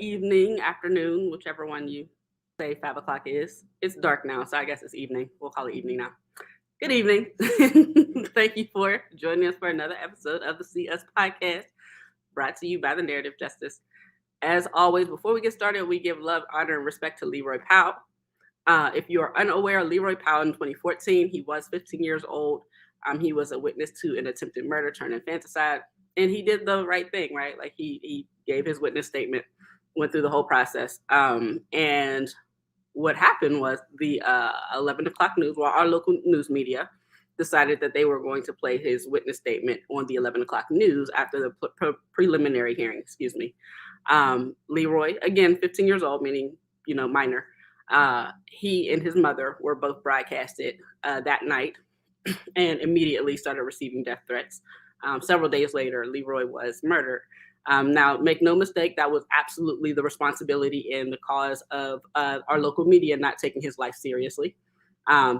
evening, afternoon, whichever one you say 5 o'clock is. It's dark now, so I guess it's evening. We'll call it evening now. Good evening. Thank you for joining us for another episode of the See Us podcast, brought to you by the Narrative Justice. As always, before we get started, we give love, honor, and respect to Leroy Powell. If you are unaware, Leroy Powell in 2014, he was 15 years old. He was a witness to an attempted murder turned infanticide, and he did the right thing, right? Like he gave his witness statement, went through the whole process. And what happened was the 11 o'clock news, well, our local news media decided that they were going to play his witness statement on the 11 o'clock news after the preliminary hearing, excuse me. Leroy, again, 15 years old, meaning, minor. He and his mother were both broadcasted that night and immediately started receiving death threats. Several days later, Leroy was murdered. Now, make no mistake, that was absolutely the responsibility and the cause of our local media not taking his life seriously.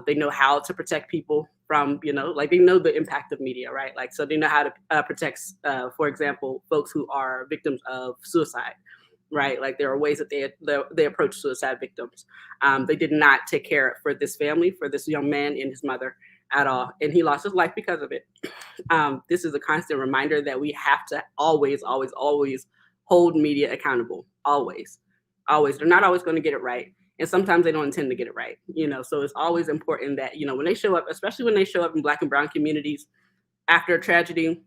They know how to protect people from, like they know the impact of media, right? Like, so they know how to protect, for example, folks who are victims of suicide, right? Like there are ways that they approach suicide victims. They did not take care for this family, for this young man and his mother at all. And he lost his life because of it. This is a constant reminder that we have to always, always, always hold media accountable. Always, always. They're not always going to get it right. And sometimes they don't intend to get it right, so it's always important that, when they show up, especially when they show up in Black and brown communities after a tragedy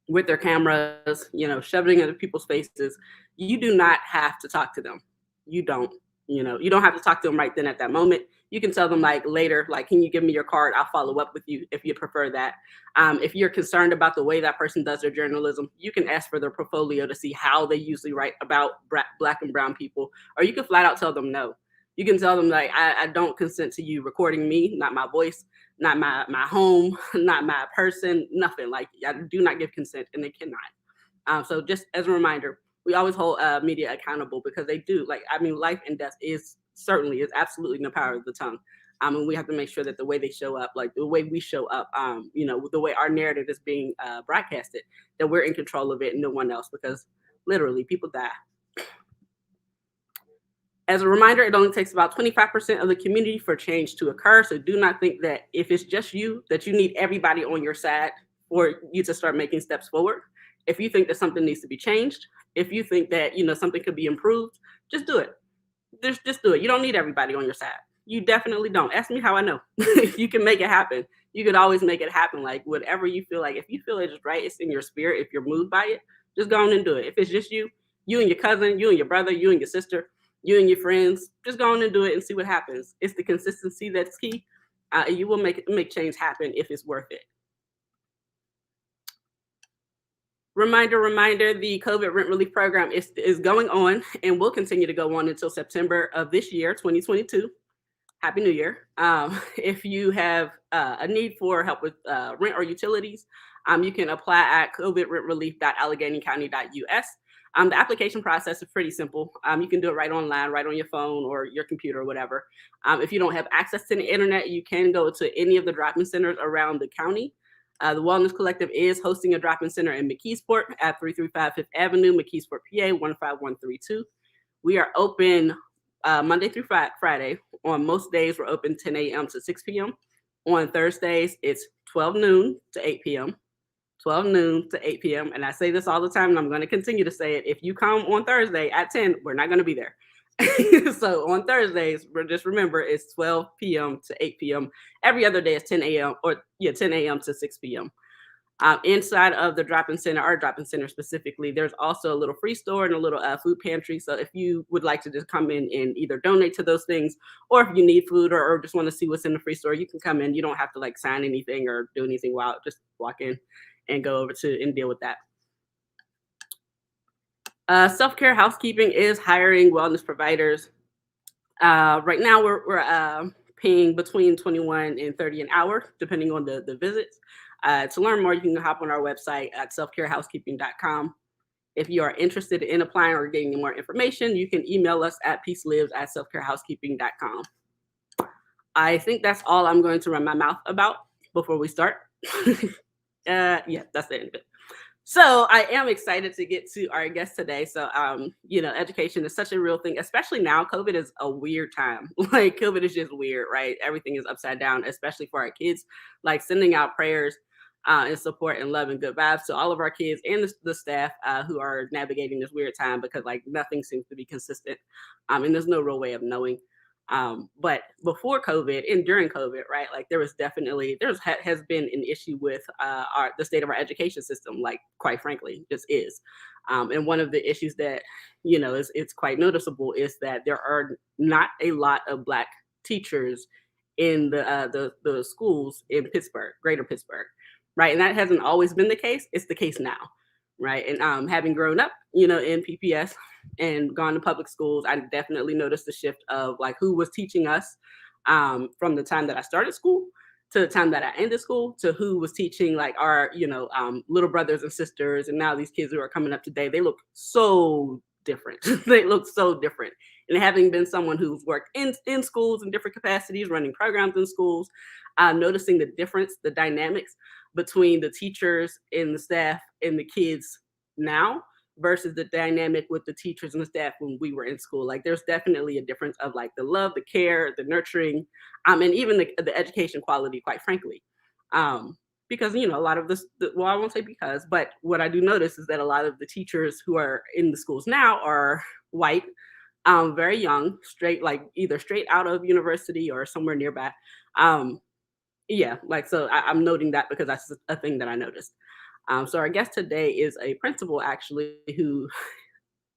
with their cameras, shoving it into people's faces, you do not have to talk to them. You don't have to talk to them right then at that moment. You can tell them like later, like, can you give me your card? I'll follow up with you if you prefer that. If you're concerned about the way that person does their journalism, you can ask for their portfolio to see how they usually write about Black and brown people, or you can flat out tell them no. You can tell them like, I don't consent to you recording me, not my voice, not my home, not my person, nothing. Like I do not give consent, and they cannot. So just as a reminder, we always hold media accountable because they do. Like, life and death is absolutely in the power of the tongue. And we have to make sure that the way they show up, like the way we show up, the way our narrative is being broadcasted, that we're in control of it and no one else, because literally people die. As a reminder, it only takes about 25% of the community for change to occur. So do not think that if it's just you, that you need everybody on your side for you to start making steps forward. If you think that something needs to be changed, if you think that, something could be improved, just do it. Just do it. You don't need everybody on your side. You definitely don't. Ask me how I know. You can make it happen. You could always make it happen. Like whatever you feel like, if you feel it's right, it's in your spirit, if you're moved by it, just go on and do it. If it's just you and your cousin, you and your brother, you and your sister, you and your friends, just go on and do it and see what happens. It's the consistency that's key. You will make change happen if it's worth it. Reminder, the COVID rent relief program is going on and will continue to go on until September of this year, 2022. Happy New Year. If you have a need for help with rent or utilities, you can apply at covidrentrelief.alleghenycounty.us. The application process is pretty simple. You can do it right online, right on your phone or your computer or whatever. If you don't have access to the internet, you can go to any of the drop-in centers around the county. The Wellness Collective is hosting a drop-in center in McKeesport at 335 Fifth Avenue, McKeesport, PA, 15132. We are open Monday through Friday. On most days, we're open 10 a.m. to 6 p.m. On Thursdays, it's 12 noon to 8 p.m. 12 noon to 8 p.m. And I say this all the time, and I'm going to continue to say it. If you come on Thursday at 10, we're not going to be there. So on Thursdays, just remember it's 12 p.m. to 8 p.m. Every other day is 10 a.m. 10 a.m. to 6 p.m. Inside of the drop-in center, our drop-in center specifically, there's also a little free store and a little food pantry. So if you would like to just come in and either donate to those things, or if you need food or just want to see what's in the free store, you can come in. You don't have to like sign anything or do anything wild. Just walk in and go over to and deal with that. Self-care housekeeping is hiring wellness providers. Right now, we're paying between $21 and $30 an hour, depending on the visits. To learn more, you can hop on our website at selfcarehousekeeping.com. If you are interested in applying or getting more information, you can email us at peacelives@selfcarehousekeeping.com. I think that's all I'm going to run my mouth about before we start. Yeah, that's the end of it. So I am excited to get to our guest today. So, education is such a real thing, especially now. COVID is a weird time. Like COVID is just weird, right? Everything is upside down, especially for our kids. Like sending out prayers and support and love and good vibes to all of our kids and the staff who are navigating this weird time because like nothing seems to be consistent, and there's no real way of knowing. But before COVID and during COVID, right, like there was definitely has been an issue with our the state of our education system, like quite frankly, just is. And one of the issues that is it's quite noticeable is that there are not a lot of Black teachers in the schools in Pittsburgh, Greater Pittsburgh, right? And that hasn't always been the case. It's the case now, right? And having grown up, in PPS and gone to public schools, I definitely noticed the shift of like who was teaching us from the time that I started school to the time that I ended school to who was teaching like our, little brothers and sisters. And now these kids who are coming up today, they look so different. They look so different. And having been someone who's worked in schools in different capacities, running programs in schools, noticing the difference, the dynamics between the teachers and the staff and the kids now versus the dynamic with the teachers and the staff when we were in school. Like there's definitely a difference of like the love, the care, the nurturing, and even the education quality, quite frankly. Because a lot of this, well, I won't say because, but what I do notice is that a lot of the teachers who are in the schools now are white, very young, straight, like either straight out of university or somewhere nearby. Um, yeah, like so I'm noting that because that's a thing that I noticed. So our guest today is a principal actually who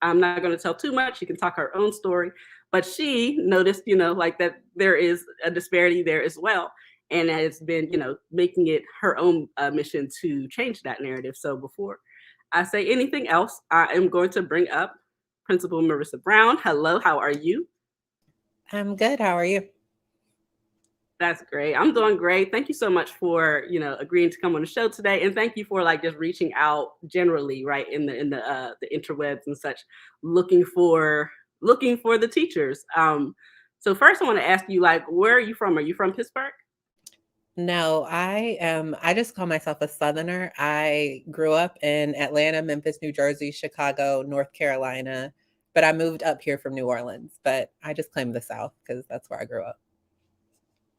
I'm not going to tell too much. She can talk her own story, but she noticed, like that there is a disparity there as well, and has been, making it her own mission to change that narrative. So before I say anything else, I am going to bring up Principal Merisa Brown. Hello, how are you? I'm good. How are you? That's great. I'm doing great. Thank you so much for, agreeing to come on the show today. And thank you for like just reaching out generally, right, in the interwebs and such, looking for looking for the teachers. So first I want to ask you, like, where are you from? Are you from Pittsburgh? No, I am. I just call myself a Southerner. I grew up in Atlanta, Memphis, New Jersey, Chicago, North Carolina, but I moved up here from New Orleans. But I just claim the South because that's where I grew up.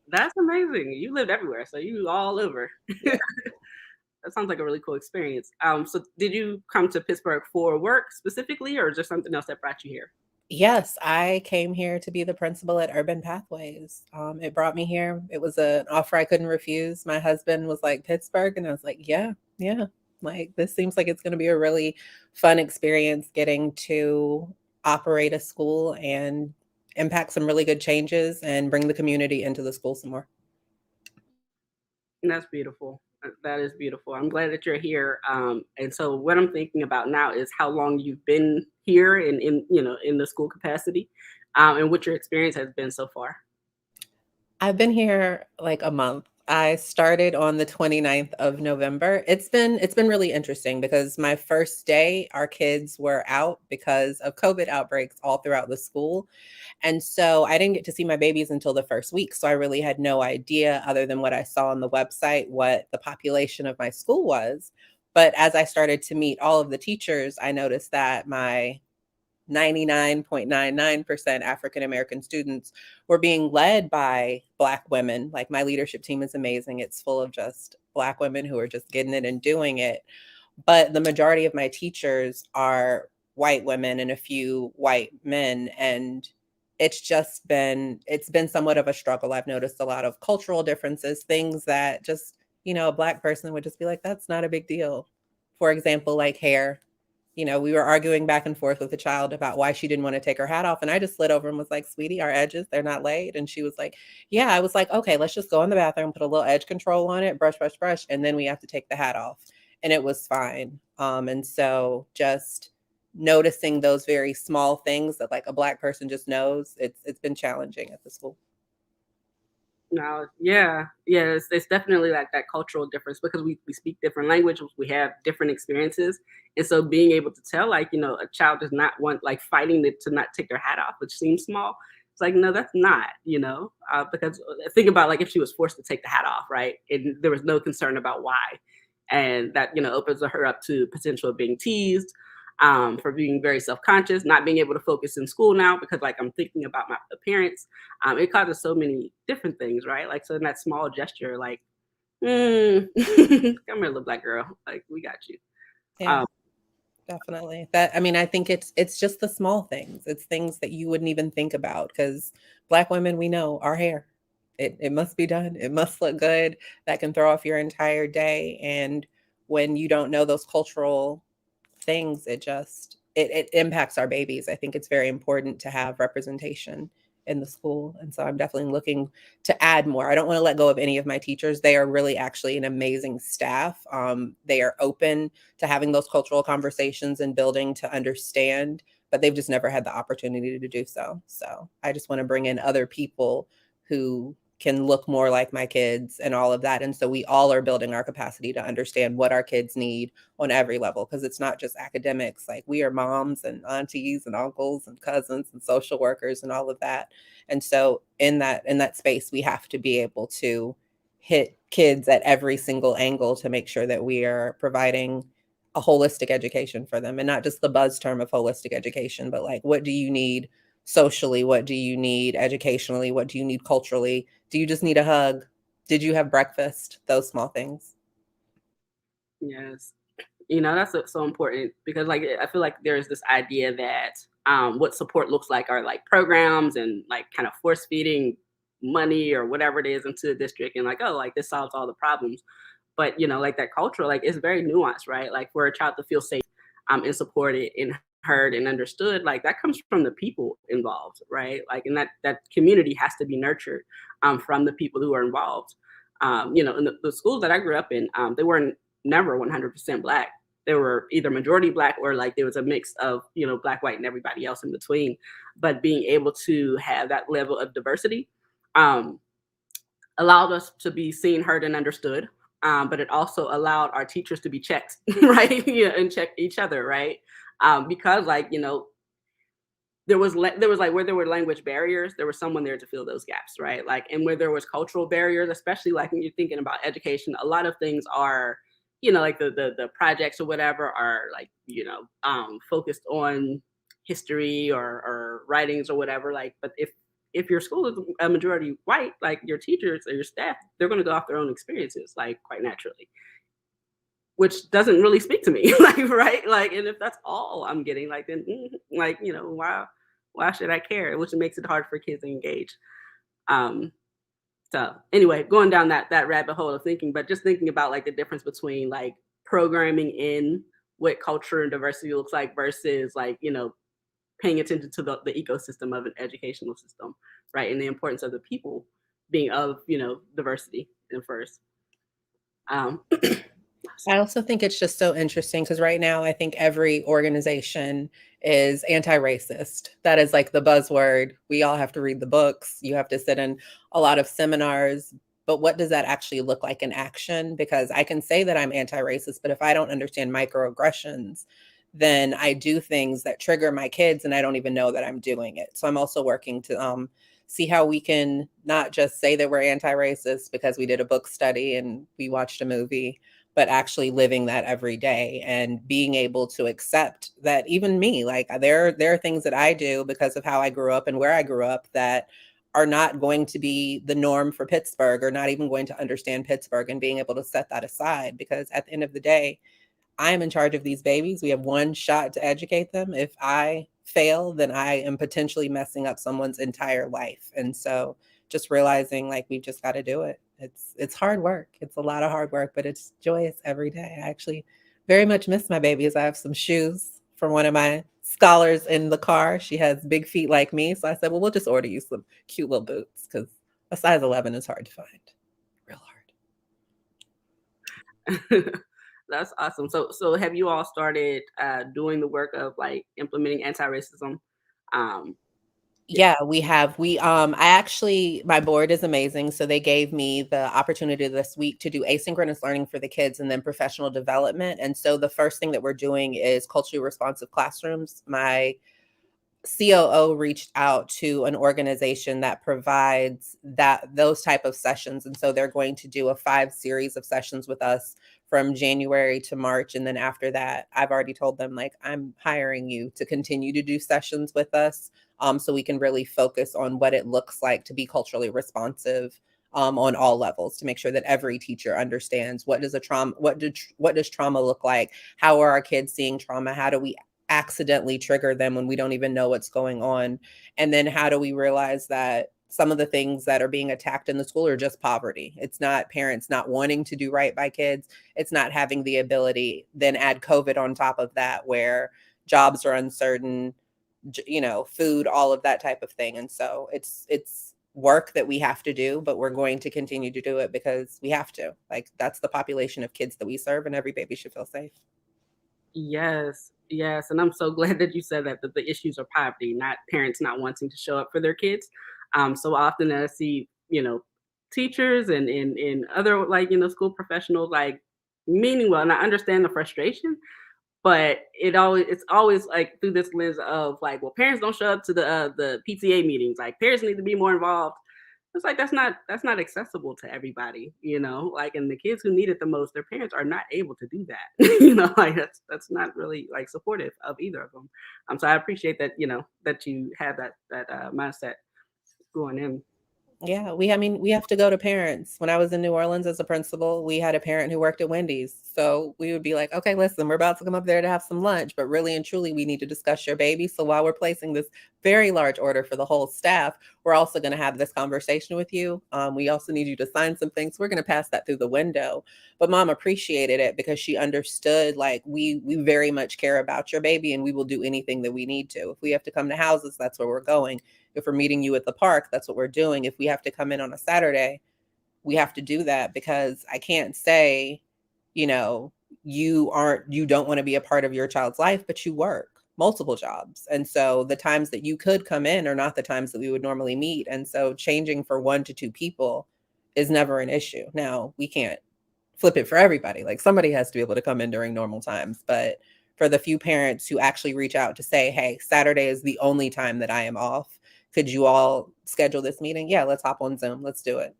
That's amazing. You lived everywhere, so you all over. Yeah. That sounds like a really cool experience. So did you come to Pittsburgh for work specifically, or is there something else that brought you here? Yes, I came here to be the principal at Urban Pathways. It brought me here. It was an offer I couldn't refuse. My husband was like, Pittsburgh. And I was like, yeah, yeah. Like, this seems like it's going to be a really fun experience getting to operate a school and impact some really good changes and bring the community into the school some more. And that's beautiful. That is beautiful. I'm glad that you're here. And so what I'm thinking about now is how long you've been here in the school capacity, and what your experience has been so far. I've been here like a month. I started on the 29th of November. It's been really interesting because my first day our kids were out because of COVID outbreaks all throughout the school. And so I didn't get to see my babies until the first week. So I really had no idea other than what I saw on the website what the population of my school was. But as I started to meet all of the teachers, I noticed that my 99.99% African American students were being led by Black women. Like my leadership team is amazing. It's full of just Black women who are just getting it and doing it. But the majority of my teachers are white women and a few white men. And it's been somewhat of a struggle. I've noticed a lot of cultural differences, things that just, a Black person would just be like, that's not a big deal. For example, like hair. We were arguing back and forth with the child about why she didn't want to take her hat off. And I just slid over and was like, sweetie, our edges, they're not laid. And she was like, yeah. I was like, okay, let's just go in the bathroom, put a little edge control on it, brush, brush, brush. And then we have to take the hat off. And it was fine. And so just noticing those very small things that like a Black person just knows, it's been challenging at the school. No, yeah, it's definitely like that cultural difference because we speak different languages, we have different experiences, and so being able to tell, like, a child does not want like fighting to not take their hat off, which seems small. It's like no, that's not, because think about like if she was forced to take the hat off, right, and there was no concern about why. and that opens her up to potential of being teased, for being very self-conscious, not being able to focus in school now because like I'm thinking about my appearance. It causes so many different things, right? Like so in that small gesture, like, come here, little black girl, like we got you. Yeah, Um, definitely. That I mean, I think it's just the small things. It's things that you wouldn't even think about because Black women, we know our hair. It must be done. It must look good. That can throw off your entire day. And when you don't know those cultural things, it impacts our babies. I think it's very important to have representation in the school. And so I'm definitely looking to add more. I don't want to let go of any of my teachers. They are really actually an amazing staff. They are open to having those cultural conversations and building to understand, but they've just never had the opportunity to do so. So I just want to bring in other people who can look more like my kids and all of that. And so we all are building our capacity to understand what our kids need on every level, because it's not just academics. Like we are moms and aunties and uncles and cousins and social workers and all of that. And so in that space, we have to be able to hit kids at every single angle to make sure that we are providing a holistic education for them, and not just the buzz term of holistic education, but like, what do you need socially? What do you need educationally? What do you need culturally? Do you just need a hug? Did you have breakfast? Those small things. yes. That's so important because like I feel like there's this idea that what support looks like are like programs and like kind of force feeding money or whatever it is into the district, and like, oh, like this solves all the problems. But like that culture, like it's very nuanced, right? Like for a child to feel safe, and supported and heard and understood, like that comes from the people involved, right? Like, and that community has to be nurtured, from the people who are involved. In the schools that I grew up in, they weren't never 100% black. They were either majority black or like there was a mix of black, white, and everybody else in between. But being able to have that level of diversity, um, allowed us to be seen, heard, and understood. But it also allowed our teachers to be checked, right? Yeah, and check each other, right? Because like there was like where there were language barriers, there was someone there to fill those gaps, right? Like, and where there was cultural barriers, especially like when you're thinking about education, a lot of things are, like the projects or whatever are like, focused on history or writings or whatever. Like, but if your school is a majority white, like your teachers or your staff, they're going to go off their own experiences, like quite naturally, which doesn't really speak to me, like, right? Like, and if that's all I'm getting, like, then, like, why should I care? Which makes it hard for kids to engage. Um, so anyway, going down that rabbit hole of thinking, but just thinking about like the difference between like programming in what culture and diversity looks like versus like, paying attention to the ecosystem of an educational system, right? And the importance of the people being of, diversity in first. Um, I also think it's just so interesting because right now I think every organization is anti-racist. That is like the buzzword. We all have to read the books. You have to sit in a lot of seminars. But what does that actually look like in action? Because I can say that I'm anti-racist, but if I don't understand microaggressions, then I do things that trigger my kids and I don't even know that I'm doing it. So I'm also working to see how we can not just say that we're anti-racist because we did a book study and we watched a movie, but actually living that every day and being able to accept that even me, like there are things that I do because of how I grew up and where I grew up that are not going to be the norm for Pittsburgh, or not even going to understand Pittsburgh, and being able to set that aside, because at the end of the day, I am in charge of these babies. We have one shot to educate them. If I fail, then I am potentially messing up someone's entire life. And so just realizing like we've just got to do it. It's hard work. It's a lot of hard work, but it's joyous every day. I actually very much miss my babies. I have some shoes from one of my scholars in the car. She has big feet like me. So I said, well, we'll just order you some cute little boots because a size 11 is hard to find. Real hard. That's awesome. So have you all started doing the work of like implementing anti-racism? Um, yeah. Yeah, we have. I actually, my board is amazing. So they gave me the opportunity this week to do asynchronous learning for the kids and then professional development. And so the first thing that we're doing is culturally responsive classrooms. My COO reached out to an organization that provides those type of sessions, and so they're going to do a 5 series of sessions with us from January to March. And then after that, I've already told them, like, I'm hiring you to continue to do sessions with us, so we can really focus on what it looks like to be culturally responsive, on all levels, to make sure that every teacher understands what does a trauma, what does trauma look like? How are our kids seeing trauma? How do we accidentally trigger them when we don't even know what's going on? And then how do we realize that some of the things that are being attacked in the school are just poverty? It's not parents not wanting to do right by kids. It's not having the ability. Then add COVID on top of that, where jobs are uncertain, food, all of that type of thing. And so it's work that we have to do, but we're going to continue to do it because we have to. Like, that's the population of kids that we serve, and every baby should feel safe. Yes, yes, and I'm so glad that you said that the issues are poverty, not parents not wanting to show up for their kids. So often I see, teachers and other, like, school professionals, like, meaning well, and I understand the frustration, but it's always like through this lens of like, well, parents don't show up to the PTA meetings. Like, parents need to be more involved. It's like that's not accessible to everybody, like, and the kids who need it the most, their parents are not able to do that. Like, that's not really like supportive of either of them. So I appreciate that, that you have that mindset going in. Yeah, we have to go to parents. When I was in New Orleans as a principal, we had a parent who worked at Wendy's. So we would be like, okay, listen, we're about to come up there to have some lunch, but really and truly, we need to discuss your baby. So while we're placing this very large order for the whole staff, we're also going to have this conversation with you. We also need you to sign some things. We're going to pass that through the window. But mom appreciated it because she understood, like, we very much care about your baby, and we will do anything that we need to. If we have to come to houses, that's where we're going. If we're meeting you at the park, that's what we're doing. If we have to come in on a Saturday, we have to do that, because I can't say, you don't want to be a part of your child's life, but you work multiple jobs. And so the times that you could come in are not the times that we would normally meet. And so changing for 1 to 2 people is never an issue. Now, we can't flip it for everybody. Like, somebody has to be able to come in during normal times. But for the few parents who actually reach out to say, hey, Saturday is the only time that I am off, could you all schedule this meeting? Yeah, let's hop on Zoom. Let's do it.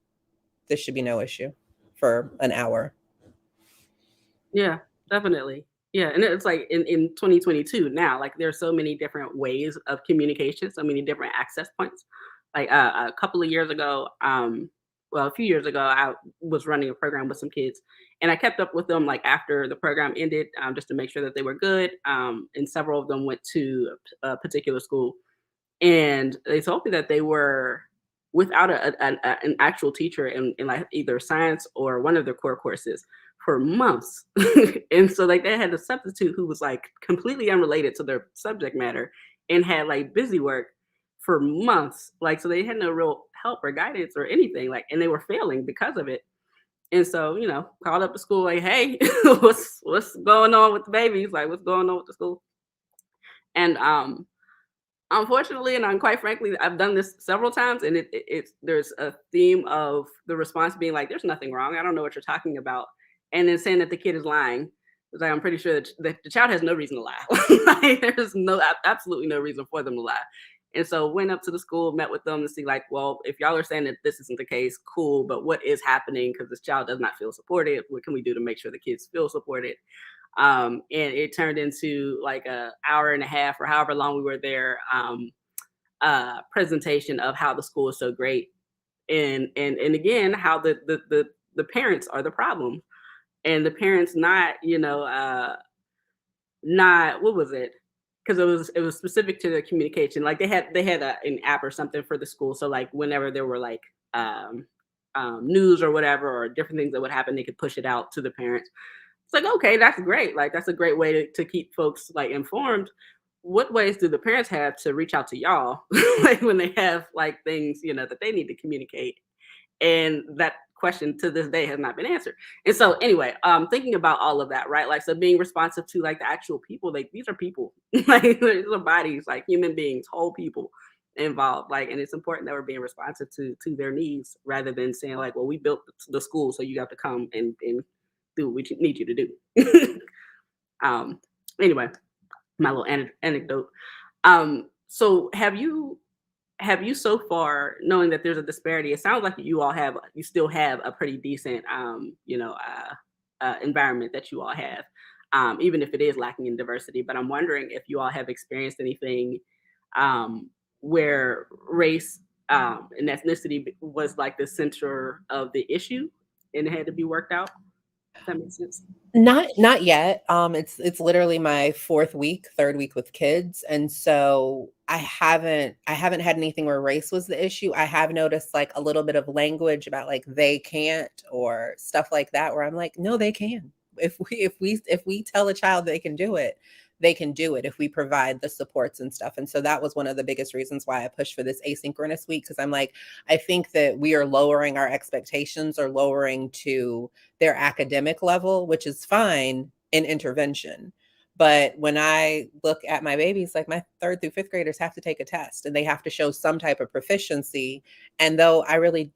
This should be no issue for an hour. Yeah, definitely. Yeah, and it's like in 2022 now, like, there's so many different ways of communication, so many different access points. Like, a couple of years ago, well, a few years ago, I was running a program with some kids, and I kept up with them like after the program ended, just to make sure that they were good. And several of them went to a particular school, and they told me that they were without an actual teacher in like either science or one of their core courses for months. And so, like, they had a substitute who was like completely unrelated to their subject matter and had like busy work for months. Like, so they had no real help or guidance or anything. Like, and they were failing because of it. And so, called up the school like, hey, what's going on with the babies? Like, what's going on with the school? And unfortunately, and quite frankly, I've done this several times, and it's there's a theme of the response being like, "There's nothing wrong. I don't know what you're talking about," and then saying that the kid is lying. It's like, I'm pretty sure that the child has no reason to lie. Like, there's absolutely no reason for them to lie. And so went up to the school, met with them to see, like, well, if y'all are saying that this isn't the case, cool, but what is happening? Because this child does not feel supported. What can we do to make sure the kids feel supported? And it turned into like a hour and a half or however long we were there, presentation of how the school is so great, and again how the parents are the problem, and the parents not, not, what was it, because it was specific to the communication. Like, they had an app or something for the school, so like whenever there were like news or whatever, or different things that would happen, they could push it out to the parents. It's like, okay, that's great. Like, that's a great way to keep folks like informed. What ways do the parents have to reach out to y'all like when they have like things, that they need to communicate? And that question to this day has not been answered. And so anyway, thinking about all of that, right? Like, so being responsive to like the actual people, like, these are people, like, these are bodies, like human beings, whole people involved. Like, and it's important that we're being responsive to their needs, rather than saying like, well, we built the school, so you have to come and do what we need you to do. um anyway, my little anecdote. So have you so far, knowing that there's a disparity, it sounds like you still have a pretty decent, environment that you all have, even if it is lacking in diversity. But I'm wondering if you all have experienced anything um, where race and ethnicity was like the center of the issue and it had to be worked out. If that makes sense. Not yet. It's literally my third week with kids, and so I haven't had anything where race was the issue. I have noticed like a little bit of language about like they can't or stuff like that, where I'm like, no, they can. If we tell a child they can do it, they can do it if we provide the supports and stuff. And so that was one of the biggest reasons why I pushed for this asynchronous week, because I'm like, I think that we are lowering our expectations or lowering to their academic level, which is fine in intervention. But when I look at my babies, like my third through fifth graders have to take a test and they have to show some type of proficiency. And though I'm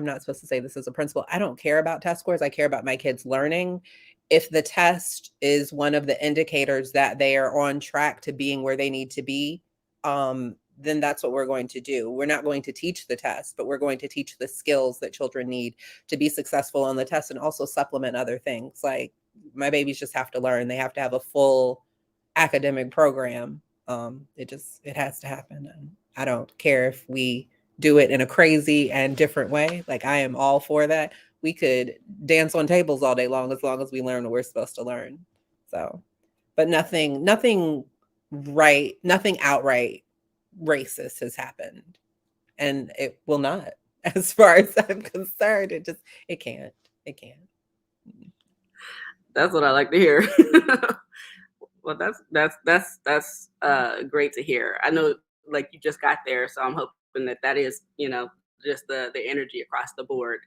not supposed to say this as a principal, I don't care about test scores. I care about my kids learning. If the test is one of the indicators that they are on track to being where they need to be, then that's what we're going to do. We're not going to teach the test, but we're going to teach the skills that children need to be successful on the test and also supplement other things. Like my babies just have to learn. They have to have a full academic program. It has to happen. And I don't care if we do it in a crazy and different way. Like I am all for that. We could dance on tables all day long as we learn what we're supposed to learn. So, but nothing outright racist has happened, and it will not. As far as I'm concerned, it can't. That's what I like to hear. Well, that's great to hear. I know, like you just got there, so I'm hoping that that is, just the energy across the board.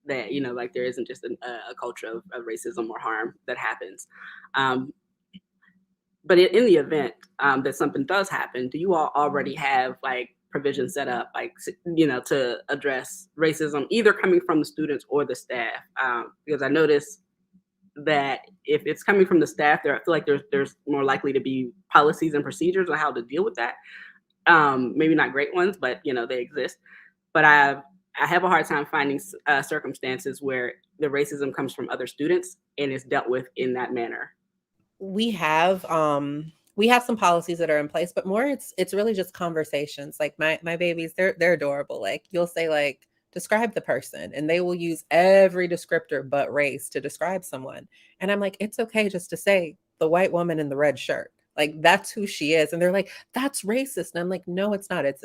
That like there isn't just a culture of racism or harm that happens. Um, but in the event that something does happen, do you all already have like provisions set up, like to address racism, either coming from the students or the staff? Because I noticed that if it's coming from the staff, I feel like there's more likely to be policies and procedures on how to deal with that. Maybe not great ones, but they exist. But I have a hard time finding circumstances where the racism comes from other students and is dealt with in that manner. We have some policies that are in place, but more it's really just conversations. Like my babies, they're adorable. Like you'll say like describe the person and they will use every descriptor but race to describe someone. And I'm like, it's okay just to say the white woman in the red shirt. Like that's who she is. And they're like, that's racist. And I'm like, no, it's not. It's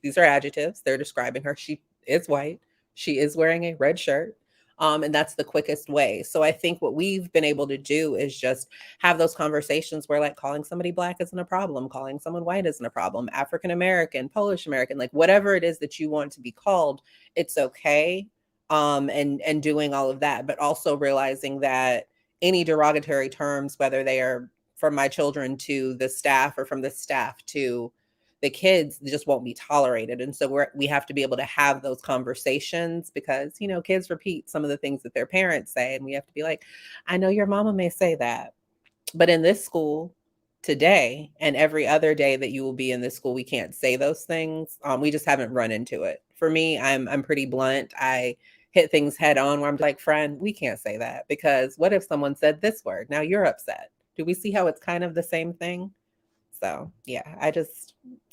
these are adjectives. They're describing her. She is white. She is wearing a red shirt. And that's the quickest way. So I think what we've been able to do is just have those conversations where like calling somebody black isn't a problem, calling someone white isn't a problem, African American, Polish American, like whatever it is that you want to be called, it's okay. And doing all of that, but also realizing that any derogatory terms, whether they are from my children to the staff or from the staff to the kids, just won't be tolerated. And so we have to be able to have those conversations because kids repeat some of the things that their parents say, and we have to be like, I know your mama may say that, but in this school today and every other day that you will be in this school, we can't say those things. We just haven't run into it. For me, I'm pretty blunt. I hit things head on where I'm like, friend, we can't say that because what if someone said this word? Now you're upset. Do we see how it's kind of the same thing? So yeah,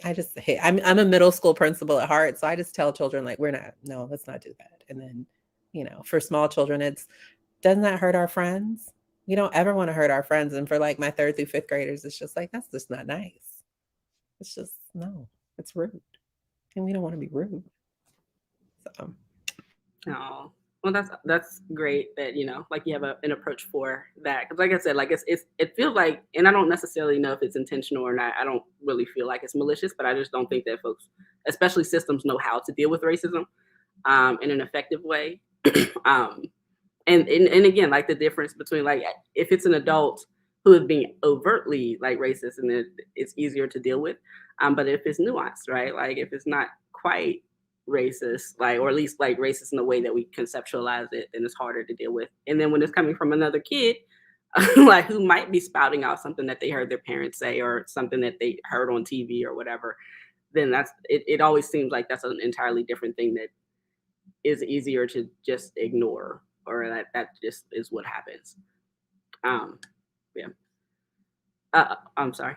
I'm a middle school principal at heart. So I just tell children like, let's not do that. And then, for small children, doesn't that hurt our friends? We don't ever want to hurt our friends. And for like my third through fifth graders, it's just like, that's just not nice. It's just, no, it's rude. And we don't want to be rude. So. Oh, well, that's great that like you have an approach for that. Because like I said, like it feels like, and I don't necessarily know if it's intentional or not. I don't really feel like it's malicious, but I just don't think that folks, especially systems, know how to deal with racism in an effective way. um, and again, like the difference between like if it's an adult who is being overtly like racist, and it's easier to deal with. But if it's nuanced, right? Like if it's not quite racist, like or at least like racist in the way that we conceptualize it, then it's harder to deal with. And then when it's coming from another kid, like who might be spouting out something that they heard their parents say or something that they heard on TV or whatever, then that's it. It always seems like that's an entirely different thing that is easier to just ignore. or that just is what happens. Um, yeah. I'm sorry.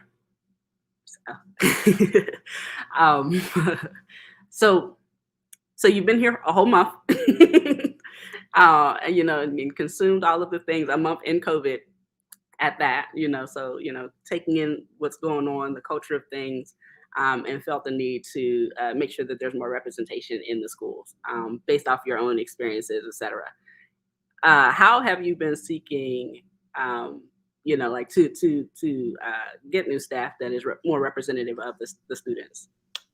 um, so so you've been here a whole month. And consumed all of the things a month in COVID at that, so, taking in what's going on, the culture of things, and felt the need to make sure that there's more representation in the schools, based off your own experiences, etc. How have you been seeking, like get new staff that is more representative of the students?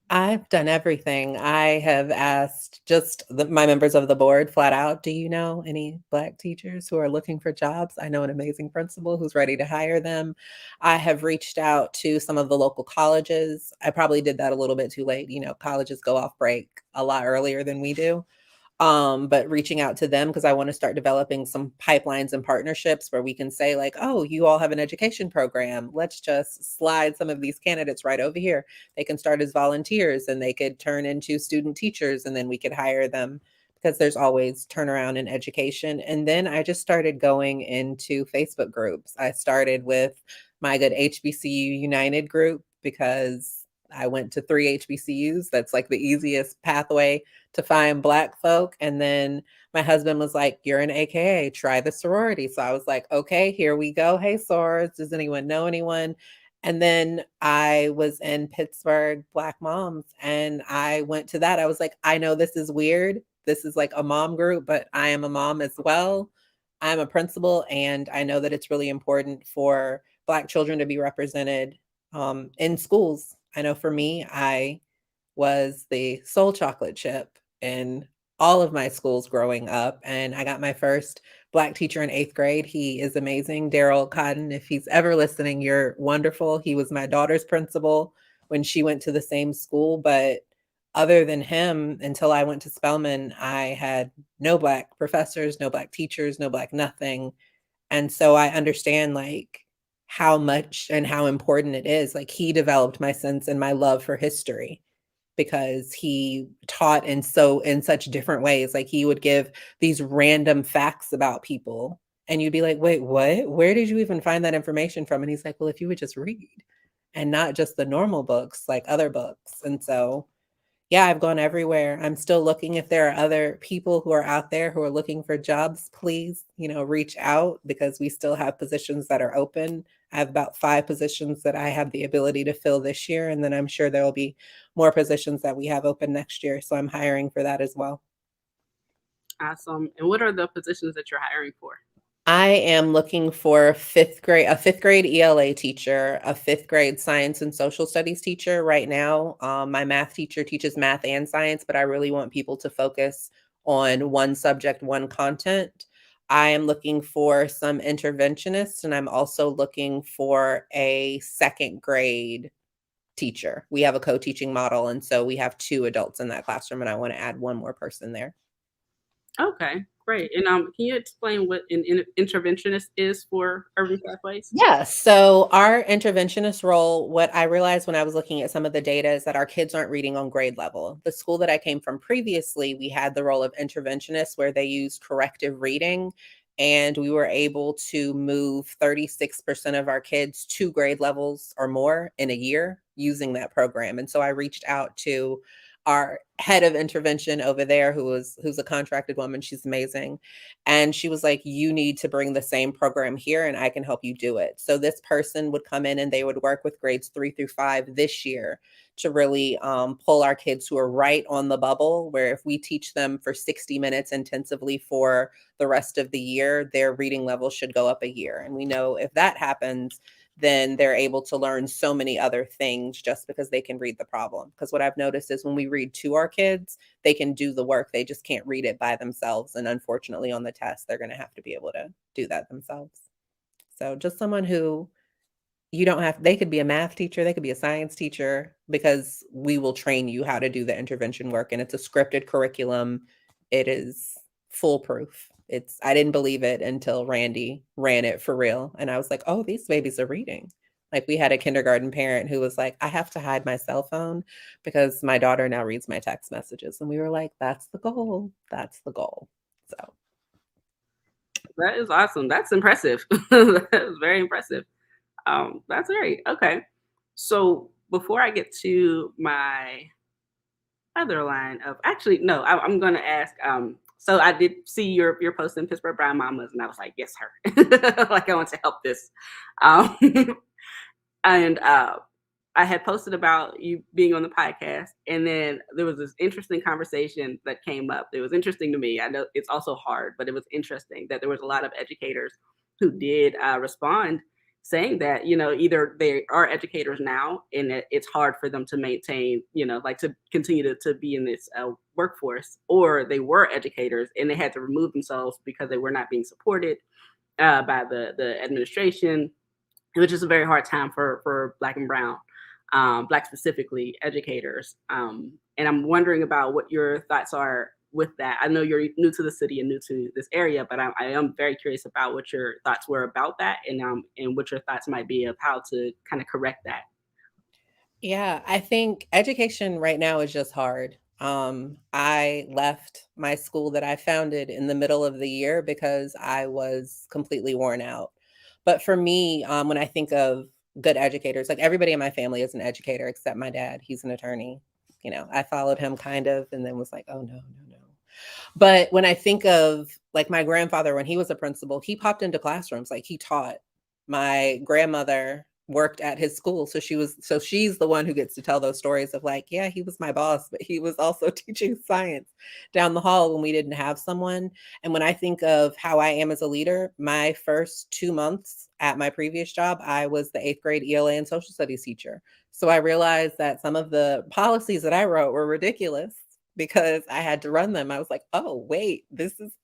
I've done everything. I have asked just my members of the board flat out, do you know any Black teachers who are looking for jobs? I know an amazing principal who's ready to hire them. I have reached out to some of the local colleges. I probably did that a little bit too late. Colleges go off break a lot earlier than we do. But reaching out to them because I want to start developing some pipelines and partnerships where we can say, like, oh, you all have an education program. Let's just slide some of these candidates right over here. They can start as volunteers and they could turn into student teachers, and then we could hire them because there's always turnaround in education. And then I just started going into Facebook groups. I started with my good HBCU United group because I went to 3 HBCUs. That's like the easiest pathway to find Black folk. And then my husband was like, you're an AKA, try the sorority. So I was like, okay, here we go. Hey, sorors, does anyone know anyone? And then I was in Pittsburgh Black Moms and I went to that. I was like, I know this is weird. This is like a mom group, but I am a mom as well. I'm a principal and I know that it's really important for Black children to be represented in schools. I know for me, I was the sole chocolate chip in all of my schools growing up. And I got my first Black teacher in 8th grade. He is amazing, Daryl Cotton. If he's ever listening, you're wonderful. He was my daughter's principal when she went to the same school. But other than him, until I went to Spelman, I had no Black professors, no Black teachers, no Black nothing. And so I understand like how much and how important it is. Like he developed my sense and my love for history because he taught in such different ways. Like he would give these random facts about people and you'd be like, wait, what? Where did you even find that information from? And he's like, well, if you would just read and not just the normal books, like other books. And so yeah, I've gone everywhere. I'm still looking. If there are other people who are out there who are looking for jobs, please, reach out because we still have positions that are open. I have about 5 positions that I have the ability to fill this year. And then I'm sure there will be more positions that we have open next year. So I'm hiring for that as well. Awesome. And what are the positions that you're hiring for? I am looking for a 5th grade ELA teacher, a 5th grade science and social studies teacher right now. My math teacher teaches math and science, but I really want people to focus on one subject, one content. I am looking for some interventionists, and I'm also looking for a 2nd grade teacher. We have a co-teaching model, and so we have 2 adults in that classroom, and I want to add one more person there. Okay, great. And can you explain what an interventionist is for Urban Pathways? Yeah. So our interventionist role, what I realized when I was looking at some of the data is that our kids aren't reading on grade level. The school that I came from previously, we had the role of interventionist where they used corrective reading. And we were able to move 36% of our kids to grade levels or more in a year using that program. And so I reached out to our head of intervention over there who's a contracted woman. She's amazing. And she was like, you need to bring the same program here and I can help you do it. So this person would come in and they would work with grades 3 through 5 this year to really pull our kids who are right on the bubble, where if we teach them for 60 minutes intensively for the rest of the year, their reading level should go up a year. And we know if that happens, then they're able to learn so many other things just because they can read the problem. Because what I've noticed is when we read to our kids, they can do the work. They just can't read it by themselves. And unfortunately, on the test, they're going to have to be able to do that themselves. So just someone who you don't have, they could be a math teacher, they could be a science teacher, because we will train you how to do the intervention work. And it's a scripted curriculum. It is foolproof. I didn't believe it until Randy ran it for real. And I was like, oh, these babies are reading. Like we had a kindergarten parent who was like, I have to hide my cell phone because my daughter now reads my text messages. And we were like, that's the goal. That's the goal. So That is awesome. That's impressive. That is very impressive. That's great. Okay. So before I get to my other line of actually, no, I'm gonna ask. So I did see your post in Pittsburgh Brown Mamas, and I was like, yes, her. Like I want to help this. Um, and I had posted about you being on the podcast, and then there was this interesting conversation that came up. It was interesting to me. I know it's also hard, but it was interesting that there was a lot of educators who did respond, saying that either they are educators now, and it's hard for them to maintain, like to continue to be in this workforce, or they were educators and they had to remove themselves because they were not being supported by the administration, which is a very hard time for Black and Brown, Black specifically educators. And I'm wondering about what your thoughts are with that. I know you're new to the city and new to this area, but I am very curious about what your thoughts were about that, and what your thoughts might be of how to kind of correct that. Yeah, I think education right now is just hard. I left my school that I founded in the middle of the year because I was completely worn out. But for me, when I think of good educators, like everybody in my family is an educator except my dad. He's an attorney. I followed him kind of and then was like, oh, no, no, no. But when I think of like my grandfather, when he was a principal, he popped into classrooms, like he taught. My grandmother worked at his school. So she's the one who gets to tell those stories of like, yeah, he was my boss, but he was also teaching science down the hall when we didn't have someone. And when I think of how I am as a leader, my first 2 months at my previous job, I was the 8th grade ELA and social studies teacher. So I realized that some of the policies that I wrote were ridiculous because I had to run them. I was like, oh, wait,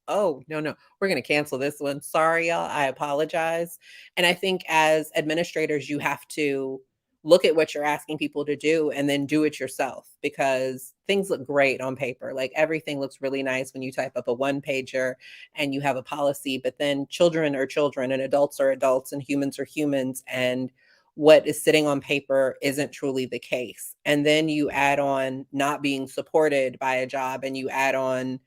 oh, no, no, we're going to cancel this one. Sorry, y'all. I apologize. And I think as administrators, you have to look at what you're asking people to do and then do it yourself because things look great on paper. Like everything looks really nice when you type up a one pager and you have a policy, but then children are children and adults are adults and humans are humans. And what is sitting on paper isn't truly the case. And then you add on not being supported by a job and you add on,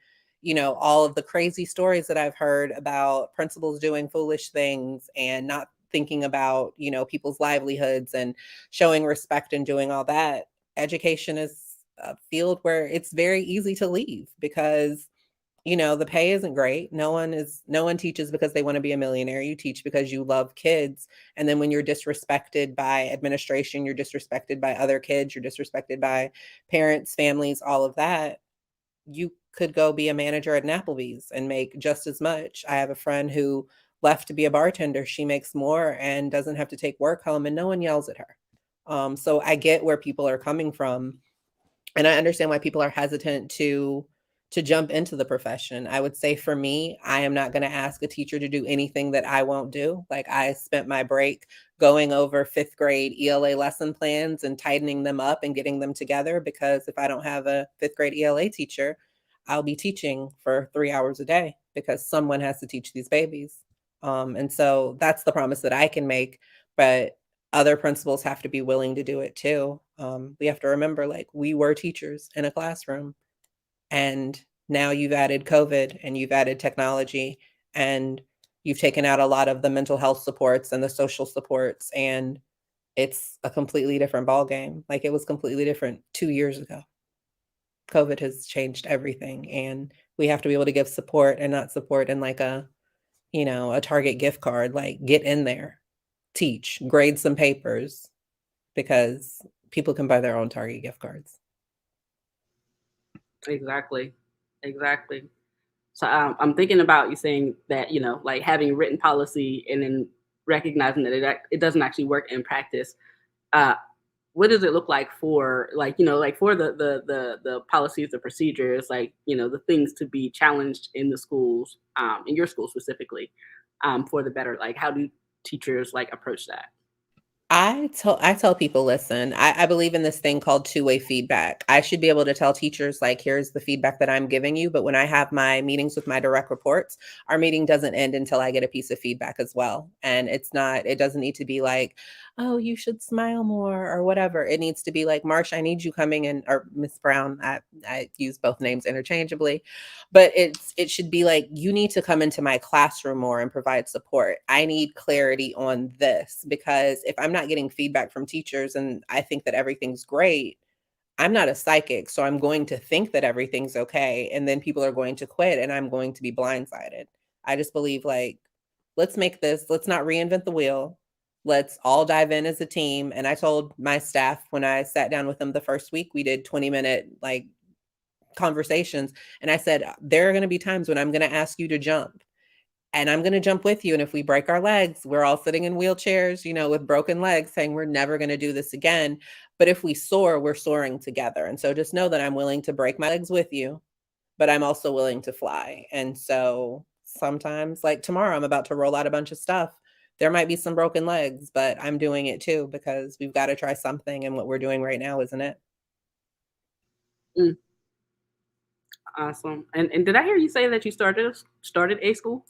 all of the crazy stories that I've heard about principals doing foolish things and not thinking about, people's livelihoods and showing respect and doing all that. Education is a field where it's very easy to leave because the pay isn't great. No one teaches because they want to be a millionaire. You teach because you love kids. And then when you're disrespected by administration, you're disrespected by other kids, you're disrespected by parents, families, all of that, you could go be a manager at an Applebee's and make just as much. I have a friend who left to be a bartender. She makes more and doesn't have to take work home and no one yells at her. So I get where people are coming from and I understand why people are hesitant to jump into the profession. I would say for me, I am not going to ask a teacher to do anything that I won't do. Like I spent my break going over 5th grade ELA lesson plans and tightening them up and getting them together because if I don't have a 5th grade ELA teacher, I'll be teaching for 3 hours a day because someone has to teach these babies. And so that's the promise that I can make, but other principals have to be willing to do it too. We have to remember, like, we were teachers in a classroom, and now you've added COVID and you've added technology and you've taken out a lot of the mental health supports and the social supports, and it's a completely different ballgame. Like it was completely different 2 years ago. COVID has changed everything, and we have to be able to give support and not support in like a Target gift card. Like get in there, teach, grade some papers because people can buy their own Target gift cards. Exactly, exactly. So I'm thinking about you saying that like having written policy and then recognizing that it doesn't actually work in practice. Uh, what does it look like for like for the policies, the procedures, like the things to be challenged in the schools, in your school specifically, for the better? Like how do teachers like approach that? I tell people, listen, I believe in this thing called two-way feedback. I should be able to tell teachers, like, here's the feedback that I'm giving you. But when I have my meetings with my direct reports, our meeting doesn't end until I get a piece of feedback as well. And it doesn't need to be like, oh, you should smile more or whatever. It needs to be like, Marsh, I need you coming in, or Miss Brown. I use both names interchangeably, but it should be like, you need to come into my classroom more and provide support. I need clarity on this, because if I'm not getting feedback from teachers and I think that everything's great, I'm not a psychic, so I'm going to think that everything's okay, and then people are going to quit, and I'm going to be blindsided. I just believe, like, let's not reinvent the wheel. Let's all dive in as a team. And I told my staff when I sat down with them the first week, we did 20-minute like conversations. And I said, there are going to be times when I'm going to ask you to jump, and I'm going to jump with you. And if we break our legs, we're all sitting in wheelchairs, with broken legs, saying we're never going to do this again. But if we soar, we're soaring together. And so just know that I'm willing to break my legs with you, but I'm also willing to fly. And so sometimes, like tomorrow, I'm about to roll out a bunch of stuff. There might be some broken legs, but I'm doing it too, because we've got to try something. And what we're doing right now, isn't it? Mm, awesome. And did I hear you say that you started a school?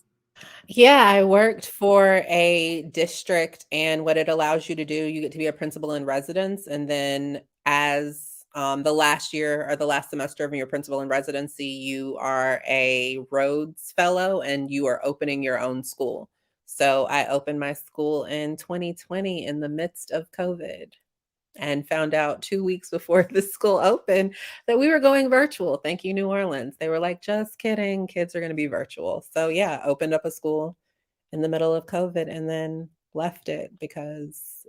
Yeah, I worked for a district, and what it allows you to do, you get to be a principal in residence. And then, as the last year or the last semester of your principal in residency, you are a Rhodes Fellow and you are opening your own school. So I opened my school in 2020 in the midst of COVID, and found out 2 weeks before the school opened that we were going virtual. Thank you, New Orleans. They were like, "Just kidding, kids are gonna be virtual." So, yeah, opened up a school in the middle of COVID and then left it because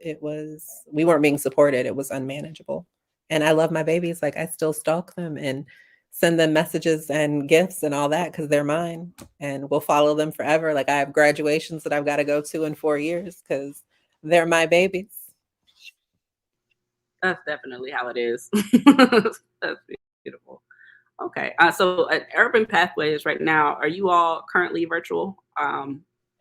we weren't being supported, it was unmanageable. And I love my babies, like, I still stalk them and send them messages and gifts and all that, because 'cause they're mine, and will follow them forever. Like, I have graduations that I've gotta go to in 4 years because 'cause they're my babies. That's definitely how it is. That's beautiful. Okay. So at Urban Pathways right now, are you all currently virtual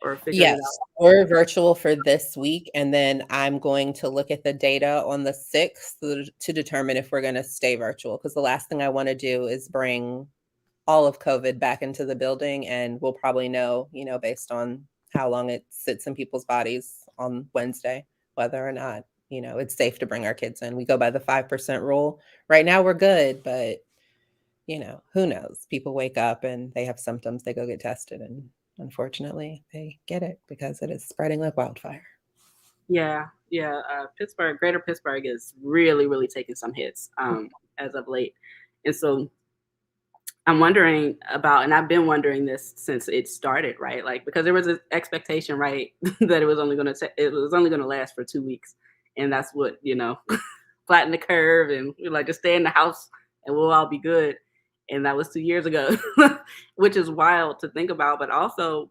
or figured it Yes, out? we're virtual for this week, and then I'm going to look at the data on the 6th to determine if we're gonna stay virtual. Because the last thing I wanna do is bring all of COVID back into the building, and we'll probably know, based on how long it sits in people's bodies on Wednesday, whether or not, it's safe to bring our kids in. We go by the 5% rule. Right now, we're good, but who knows? People wake up and they have symptoms, they go get tested, and unfortunately, they get it because it is spreading like wildfire. Yeah, yeah. Pittsburgh, Greater Pittsburgh is really, really taking some hits as of late, and so I'm wondering about, and I've been wondering this since it started, right? Like because there was an expectation, right, that it was only gonna last for 2 weeks, and that's what flatten the curve, and we're like just stay in the house and we'll all be good, and that was 2 years ago, which is wild to think about, but also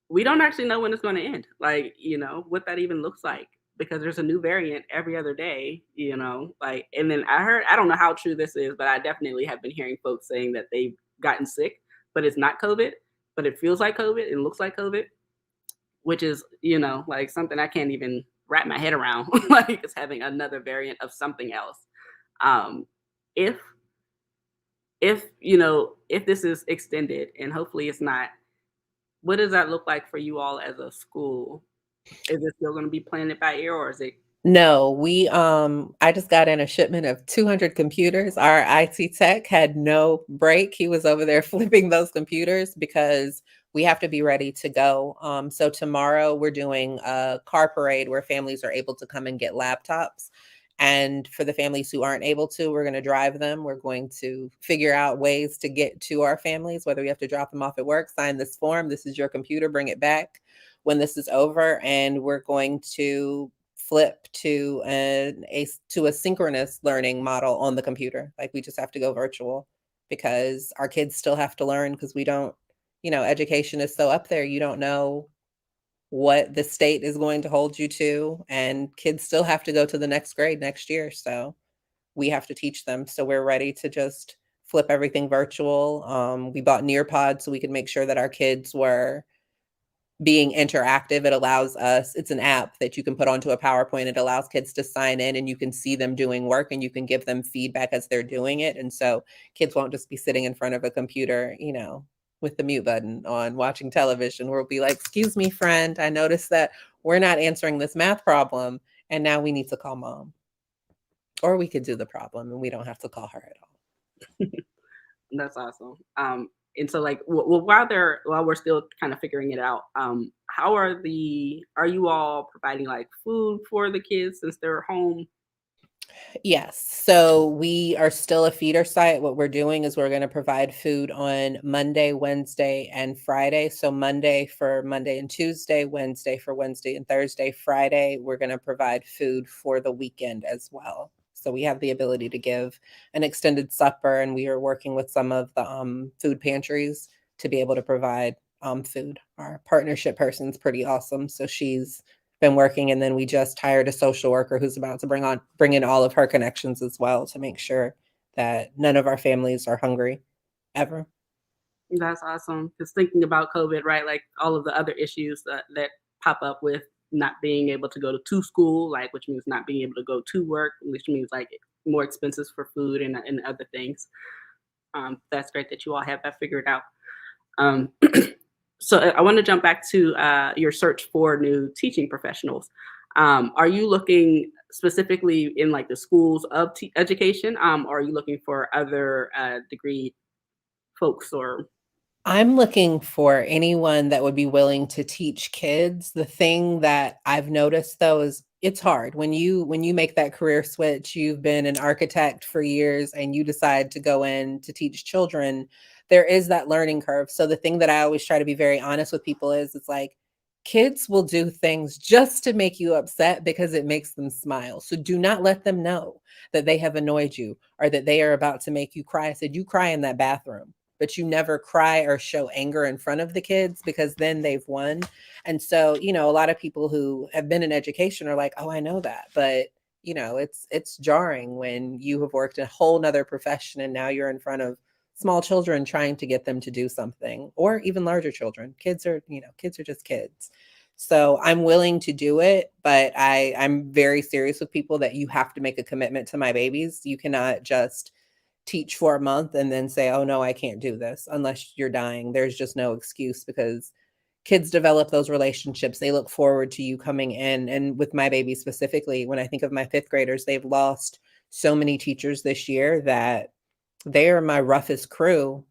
we don't actually know when it's going to end. Like, what that even looks like because there's a new variant every other day, like, and then I don't know how true this is, but I definitely have been hearing folks saying that they've gotten sick, but it's not COVID, but it feels like COVID and looks like COVID, which is, like something I can't even wrap my head around. Like it's having another variant of something else. Um, if, if this is extended and hopefully it's not, what does that look like for you all as a school? Is it still gonna be playing it by ear or is it? No, I just got in a shipment of 200 computers. Our IT tech had no break. He was over there flipping those computers because we have to be ready to go. So tomorrow we're doing a car parade where families are able to come and get laptops. And for the families who aren't able to, we're going to drive them. We're going to figure out ways to get to our families, whether we have to drop them off at work, sign this form. This is your computer, bring it back when this is over. And we're going to flip to a synchronous learning model on the computer. Like, we just have to go virtual because our kids still have to learn, because we don't, education is so up there. You don't know what the state is going to hold you to, and kids still have to go to the next grade next year. So we have to teach them. So we're ready to just flip everything virtual. We bought Nearpod so we could make sure that our kids were being interactive. It's an app that you can put onto a PowerPoint. It allows kids to sign in and you can see them doing work and you can give them feedback as they're doing it. And so kids won't just be sitting in front of a computer, with the mute button on watching television. We'll be like, "Excuse me, friend, I noticed that we're not answering this math problem, and now we need to call mom. Or we could do the problem and we don't have to call her at all. That's awesome. And so like well while we're still kind of figuring it out, how are you all providing like food for the kids since they're home? Yes. So we are still a feeder site. What we're doing is we're going to provide food on Monday, Wednesday, and Friday. So Monday for Monday and Tuesday, Wednesday for Wednesday and Thursday, Friday, we're going to provide food for the weekend as well. So we have the ability to give an extended supper, and we are working with some of the food pantries to be able to provide food. Our partnership person's pretty awesome. So she's been working, and then we just hired a social worker who's about to bring in all of her connections as well to make sure that none of our families are hungry ever. That's awesome. Because thinking about COVID, right? Like all of the other issues that pop up with not being able to go to school, like which means not being able to go to work, which means like more expenses for food and other things. That's great that you all have that figured out. Um, so I want to jump back to your search for new teaching professionals. Are you looking specifically in like the schools of education, or are you looking for other degree folks or I'm looking for anyone that would be willing to teach kids. The thing that I've noticed though is it's hard when you make that career switch. You've been an architect for years and you decide to go in to teach children. There is that learning curve. So the thing that I always try to be very honest with people is it's like kids will do things just to make you upset because it makes them smile. So do not let them know that they have annoyed you or that they are about to make you cry. I said, you cry in that bathroom, but you never cry or show anger in front of the kids because then they've won. And so, a lot of people who have been in education are like, oh, I know that. But, it's jarring when you have worked a whole nother profession and now you're in front of small children trying to get them to do something, or even larger children. Kids are just kids. So I'm willing to do it, but I'm very serious with people that you have to make a commitment to my babies. You cannot just teach for a month and then say, oh no, I can't do this unless you're dying. There's just no excuse because kids develop those relationships. They look forward to you coming in. And with my baby specifically, when I think of my fifth graders, they've lost so many teachers this year that they are my roughest crew